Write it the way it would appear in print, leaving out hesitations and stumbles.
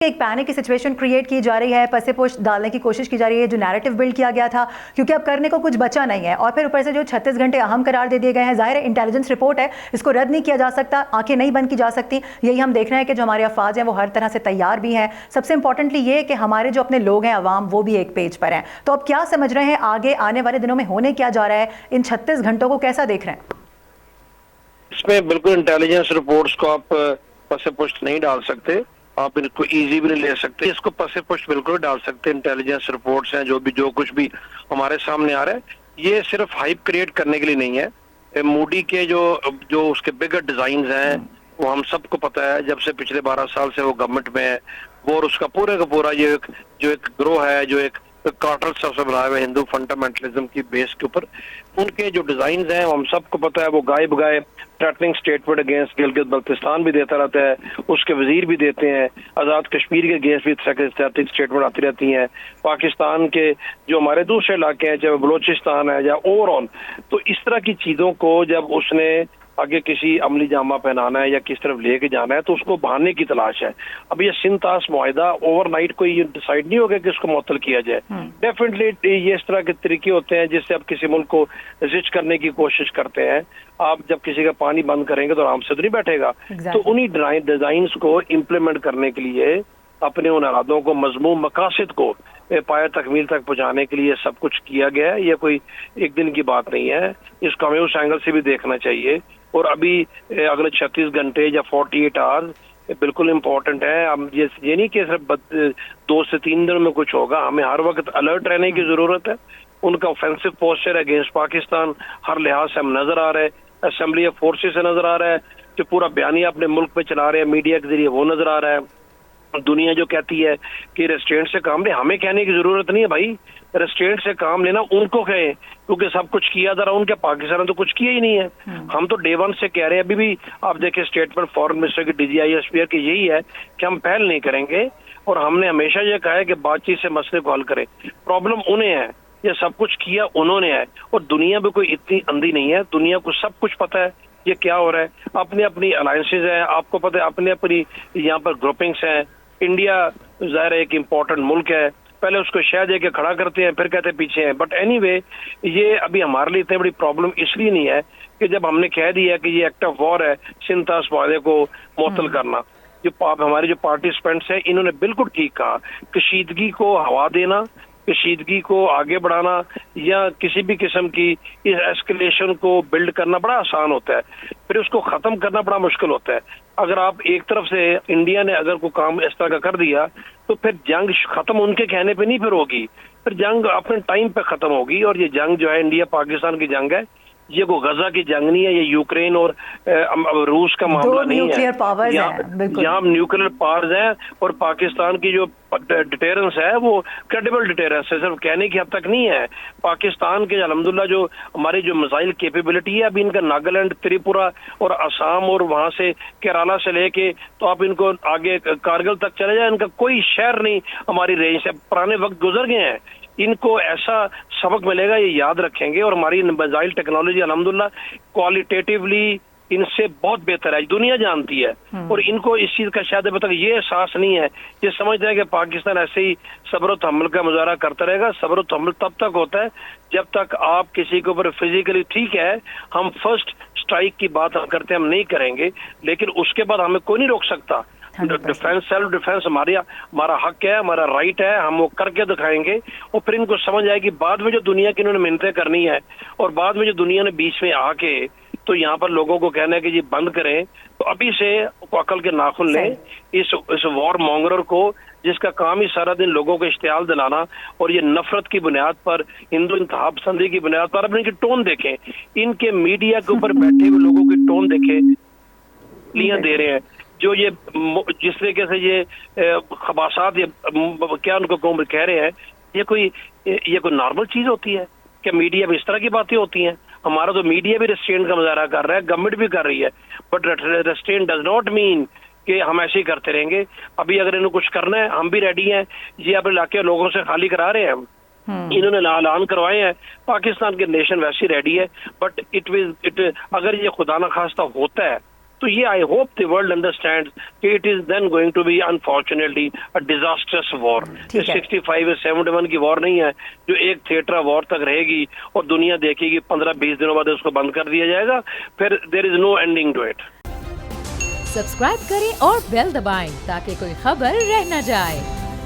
ایک پینک کی situation create کی جا رہی ہے, پس پوش ڈالنے کی کوشش کی جا رہی ہے, جو نیریٹو بلڈ کیا گیا تھا, کیونکہ اب کرنے کو کچھ بچا نہیں ہے, اور پھر اوپر سے جو 36 گھنٹے اہم قرار دے دیے گئے ہیں. ظاہر ہے انٹیلیجنس رپورٹ ہے, اس کو رد نہیں کیا جا سکتا, آنکھیں نہیں بند کی جا سکتی. یہی ہم دیکھ رہے ہیں کہ جو ہمارے افواج ہیں وہ ہر طرح سے تیار بھی ہیں. سب سے امپورٹنٹلی یہ کہ ہمارے جو اپنے لوگ ہیں عوام, وہ بھی ایک پیج پر ہیں. تو اب کیا سمجھ رہے ہیں آگے آنے والے دنوں میں ہونے کیا جا رہا ہے, ان 36 گھنٹوں کو کیسا دیکھ رہے ہیں؟ اس میں بالکل انٹیلیجنس رپورٹس کو آپ پس پشت نہیں ڈال سکتے, آپ ان کو ایزی بھی نہیں لے سکتے. اس کو پس پشت بالکل ڈال سکتے. انٹیلیجنس رپورٹس ہیں جو کچھ بھی ہمارے سامنے آ رہا ہے, یہ صرف ہائپ کریٹ کرنے کے لیے نہیں ہے. موڈی کے جو اس کے بگر ڈیزائنز ہیں وہ ہم سب کو پتہ ہے, جب سے پچھلے 12 سال سے وہ گورنمنٹ میں ہے. وہ اور اس کا پورے کا پورا یہ جو ایک گروہ ہے, جو ایک کارٹل سب سے بنایا ہوا ہے ہندو فنڈامنٹلزم کی بیس کے اوپر, ان کے جو ڈیزائنز ہیں وہ ہم سب کو پتہ ہے. وہ گائے بگائے threatening statement against Gilgit Baltistan بھی دیتا رہتا ہے, اس کے وزیر بھی دیتے ہیں. آزاد کشمیر کے اگینسٹ بھی تھریٹنگ اسٹیٹمنٹ آتی رہتی ہیں. پاکستان کے جو ہمارے دوسرے علاقے ہیں, چاہے بلوچستان ہے یا اوور آل, تو اس طرح کی چیزوں کو جب اس نے آگے کسی عملی جامہ پہنانا ہے یا کس طرف لے کے جانا ہے, تو اس کو بہانے کی تلاش ہے. اب یہ سندھ طاس معاہدہ اوور نائٹ کوئی یہ ڈیسائیڈ نہیں ہوگا کہ اس کو معطل کیا جائے. ڈیفینیٹلی یہ اس طرح کے طریقے ہوتے ہیں جس سے آپ کسی ملک کو زچ کرنے کی کوشش کرتے ہیں. آپ جب کسی کا پانی بند کریں گے تو آرام سے تو نہیں بیٹھے گا. تو انہی ڈیزائنز کو امپلیمنٹ کرنے کے لیے, اپنے ان ارادوں کو, مضمون مقاصد کو پایہ تکمیل تک پہنچانے کے لیے سب کچھ کیا گیا ہے. یہ کوئی ایک دن کی بات نہیں ہے, اس کو ہمیں اس اینگل سے بھی دیکھنا چاہیے. اور ابھی اگلے 36 گھنٹے یا 48 آورز بالکل امپورٹنٹ ہے. ہم یہ نہیں کہ صرف 2 سے 3 دنوں میں کچھ ہوگا, ہمیں ہر وقت الرٹ رہنے کی ضرورت ہے. ان کا آفینسو پوسچر اگینسٹ پاکستان ہر لحاظ سے ہم نظر آ رہے ہیں. اسمبلی آف فورسز سے نظر آ رہا ہے, جو پورا بیانیہ اپنے ملک پہ چلا رہے ہیں میڈیا کے ذریعے, وہ نظر آ رہا ہے. دنیا جو کہتی ہے کہ ریسٹرینٹ سے کام لے, ہمیں کہنے کی ضرورت نہیں ہے بھائی. ریسٹرینٹ سے کام لینا ان کو کہیں, کیونکہ سب کچھ کیا جا رہا, ان کے پاکستان نے تو کچھ کیا ہی نہیں ہے. ہم تو ڈے ون سے کہہ رہے ہیں. ابھی بھی آپ دیکھیں اسٹیٹمنٹ فارن منسٹر کی DGI کی یہی ہے کہ ہم پہل نہیں کریں گے, اور ہم نے ہمیشہ یہ کہا ہے کہ بات چیت سے مسئلے کو حل کریں. پرابلم انہیں ہے, یہ سب کچھ کیا انہوں نے ہے, اور دنیا بھی کوئی اتنی اندھی نہیں ہے. دنیا کو سب کچھ پتہ ہے یہ کیا ہو رہا ہے. اپنی اپنی الائنسز ہیں, آپ کو پتہ ہے, اپنی اپنی یہاں پر گروپنگس ہیں. انڈیا ظاہر ایک امپورٹنٹ ملک ہے, پہلے اس کو شہ دے کے کھڑا کرتے ہیں, پھر کہتے ہیں پیچھے ہیں. بٹ اینی وے, یہ ابھی ہمارے لیے اتنی بڑی پرابلم اس لیے نہیں ہے کہ جب ہم نے کہہ دیا کہ یہ ایکٹ آف وار ہے سندھ طاس معاہدے کو معطل کرنا. جو ہمارے جو پارٹیسپینٹس ہیں انہوں نے بالکل ٹھیک کہا, کشیدگی کو ہوا دینا, کشیدگی کو آگے بڑھانا, یا کسی بھی قسم کی اس ایسکلیشن کو بلڈ کرنا بڑا آسان ہوتا ہے, پھر اس کو ختم کرنا بڑا مشکل ہوتا ہے. اگر آپ ایک طرف سے انڈیا نے اگر کوئی کام اس طرح کا کر دیا, تو پھر جنگ ختم ان کے کہنے پہ نہیں پھر ہوگی, پھر جنگ اپنے ٹائم پہ ختم ہوگی. اور یہ جنگ جو ہے انڈیا پاکستان کی جنگ ہے, یہ کوئی غزہ کی جنگ نہیں ہے, یہ یوکرین اور روس کا معاملہ نہیں ہے. یہاں نیوکلیئر پاورز ہیں, اور پاکستان کی جو ڈیٹیرنس ہے وہ کریڈیبل ڈیٹیرنس ہے, صرف کہنے کی حد تک نہیں ہے. پاکستان کے الحمدللہ جو ہماری جو میزائل کیپیبلٹی ہے, ابھی ان کا ناگالینڈ, تریپورا اور آسام اور وہاں سے کیرالا سے لے کے تو آپ ان کو آگے کارگل تک چلے جائیں, ان کا کوئی شہر نہیں ہماری رینج سے. پرانے وقت گزر گئے ہیں, ان کو ایسا سبق ملے گا, یہ یاد رکھیں گے. اور ہماری میزائل ٹیکنالوجی الحمدللہ کوالٹیٹیولی ان سے بہت بہتر ہے, دنیا جانتی ہے. اور ان کو اس چیز کا شاید یہ احساس نہیں ہے, یہ سمجھتے ہیں کہ پاکستان ایسے ہی صبر و تحمل کا مظاہرہ کرتا رہے گا. صبر و تحمل تب تک ہوتا ہے جب تک آپ کسی کے اوپر فزیکلی, ٹھیک ہے ہم فرسٹ اسٹرائک کی بات ہم کرتے ہیں, ہم نہیں کریں گے, لیکن اس کے بعد ہمیں کوئی نہیں روک سکتا. ڈیفینس, سیلف ڈیفینس ہمارا حق ہے, ہمارا رائٹ ہے, ہم وہ کر کے دکھائیں گے. اور پھر ان کو سمجھ آئے گی بعد میں جو دنیا کی انہوں نے منتیں کرنی ہے, اور بعد میں جو دنیا نے بیچ میں آ کے تو یہاں پر لوگوں کو کہنا ہے کہ یہ بند کریں, تو ابھی سے عقل کے ناخن لیں اس وار مونگرر کو, جس کا کام ہی سارا دن لوگوں کو اشتعال دلانا, اور یہ نفرت کی بنیاد پر, ہندو انتہا پسندی کی بنیاد پر. اب ان کی ٹون دیکھیں, ان کے میڈیا کے اوپر بیٹھے ہوئے لوگوں کی ٹون دیکھیں, لیاں دے رہے ہیں. جو یہ جس طریقے سے یہ خباثات, یہ کیا ان کو کہہ رہے ہیں, یہ کوئی نارمل چیز ہوتی ہے کہ میڈیا میں اس طرح کی باتیں ہوتی ہیں؟ ہمارا تو میڈیا بھی ریسٹرینٹ کا مظاہرہ کر رہا ہے, گورنمنٹ بھی کر رہی ہے, but restraint does not mean کہ ہم ایسے ہی کرتے رہیں گے. ابھی اگر انہوں کچھ کرنا ہے, ہم بھی ریڈی ہیں. یہ اپنے علاقے لوگوں سے خالی کرا رہے ہیں, انہوں نے اعلان کروائے ہیں. پاکستان کے نیشن ویسے ریڈی ہے, بٹ اگر یہ خدا نخواستہ ہوتا ہے تو یہ I hope the world understand کہ it is then going to be unfortunately a disastrous war. 65 71 کی وار نہیں ہے جو ایک تھیٹر وار تک رہے گی اور دنیا دیکھے گی 15-20 دنوں بعد اس کو بند کر دیا جائے گا, پھر دیر از نو اینڈنگ ٹو اٹ. سبسکرائب کریں اور بیل دبائیں تاکہ کوئی خبر رہ نہ جائے.